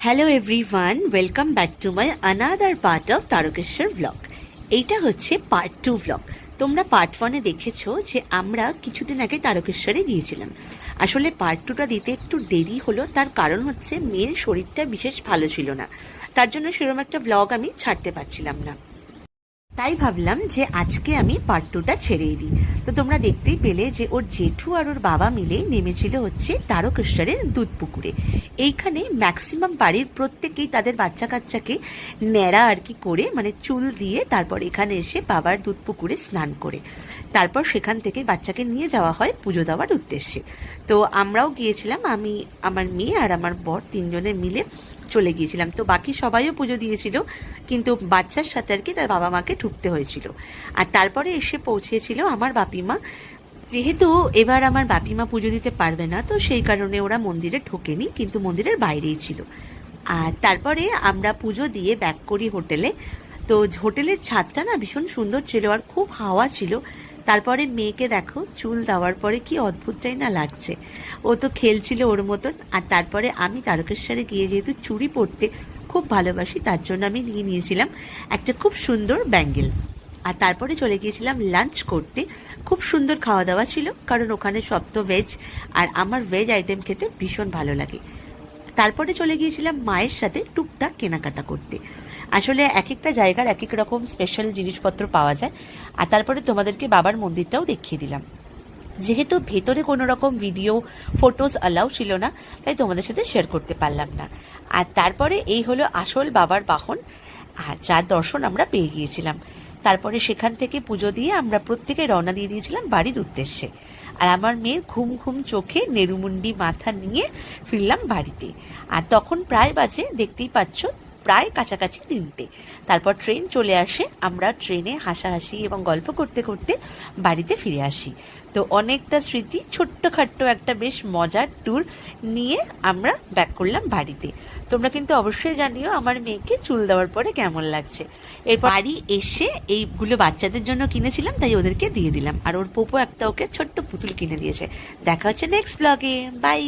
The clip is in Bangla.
Hello everyone, welcome back to my another part of Tarakeswar blog. এইটা হচ্ছে পার্ট 2 ব্লগ। তোমরা পার্ট 1-এ দেখেছো যে আমরা কিছুদিন আগে তারকেশ্বরে গিয়েছিলাম। আসলে পার্ট 2টা দিতে একটু দেরি হলো, তার কারণ হচ্ছে মেয়ের শরীরটা বিশেষ ভালো ছিল না, তার জন্য সেরকম একটা ব্লগ আমি ছাড়তে পারছিলাম না। তাই ভাবলাম যে আজকে আমি পার্ট 2টা ছেড়েই দিই। তো তোমরা দেখতেই পেলে যে ওর জেঠু আর ওর বাবা মিলে নেমেছিল হচ্ছে তারকেশ্বরের দুধ পুকুরে। এইখানে ম্যাক্সিমাম বাড়ির প্রত্যেকেই তাদের বাচ্চা কাচ্চাকে ন্যাড়া আর কি করে, মানে চুল দিয়ে তারপর এখানে এসে বাবার দুধ পুকুরে স্নান করে তারপর সেখান থেকে বাচ্চাকে নিয়ে যাওয়া হয় পুজো দেওয়ার উদ্দেশ্যে। তো আমরাও গিয়েছিলাম, আমি, আমার মেয়ে আর আমার বর তিনজনে মিলে চলে গিয়েছিলাম। তো বাকি সবাইও পুজো দিয়েছিল, কিন্তু বাচ্চার সাথে আর কি তার বাবা মাকে ঢুকতে হয়েছিল। আর তারপরে এসে পৌঁছেছিল আমার বাপিমা। যেহেতু এবার আমার বাপিমা পুজো দিতে পারবে না, তো সেই কারণে ওরা মন্দিরে ঢোকেনি, কিন্তু মন্দিরের বাইরেই ছিল। আর তারপরে আমরা পুজো দিয়ে ব্যাক করি হোটেলে। তো হোটেলের ছাদটা না ভীষণ সুন্দর ছিল আর খুব হাওয়া ছিল। তারপরে মেয়েকে দেখো, চুল দেওয়ার পরে কি অদ্ভুতটাই না লাগছে, ও তো খেলছিল ওর মতন। আর তারপরে আমি তারকেশ্বরে গিয়ে যেহেতু চুড়ি পরতে খুব ভালোবাসি, তার জন্য আমি নিয়ে নিয়েছিলাম একটা খুব সুন্দর ব্যাঙ্গেল। আর তারপরে চলে গিয়েছিলাম লাঞ্চ করতে। খুব সুন্দর খাওয়া দাওয়া ছিল, কারণ ওখানে সব তো ভেজ, আর আমার ভেজ আইটেম খেতে ভীষণ ভালো লাগে। তারপরে চলে গিয়েছিলাম মায়ের সাথে টুকটাক কেনাকাটা করতে। আসলে এক একটা জায়গার এক এক রকম স্পেশাল জিনিসপত্র পাওয়া যায়। আর তারপরে তোমাদেরকে বাবার মন্দিরটাও দেখিয়ে দিলাম। যেহেতু ভেতরে কোনো রকম ভিডিও ফটোস অ্যালাউ ছিল না, তাই তোমাদের সাথে শেয়ার করতে পারলাম না। আর তারপরে এই হলো আসল বাবার বাহন, আর যার দর্শন আমরা পেয়ে গিয়েছিলাম। তারপরে সেখান থেকে পুজো দিয়ে আমরা প্রত্যেকে রওনা দিয়ে দিয়েছিলাম বাড়ির উদ্দেশ্যে। আর আমার মেয়ের ঘুম ঘুম চোখে নেরুমুন্ডি মাথা নিয়ে ফিরলাম বাড়িতে। আর তখন প্রায় বাজে, দেখতেই পাচ্ছ, প্রায় কাছাকাছি 3টে। তারপর ট্রেন চলে আসে, আমরা ট্রেনে হাসাহাসি এবং গল্প করতে করতে বাড়িতে ফিরে আসি। তো অনেকটা স্মৃতি, ছোট্টখাট্ট একটা বেশ মজার ট্যুর নিয়ে আমরা ব্যাক করলাম বাড়িতে। তোমরা কিন্তু অবশ্যই জানিও আমার মেয়েকে চুল দেওয়ার পরে কেমন লাগছে। এরপর বাড়ি এসে এইগুলো বাচ্চাদের জন্য কিনেছিলাম, তাই ওদেরকে দিয়ে দিলাম। আর ওর পোপো একটা ওকে ছোট্ট পুতুল কিনে দিয়েছে। দেখা হচ্ছে নেক্সট ব্লগে, বাই।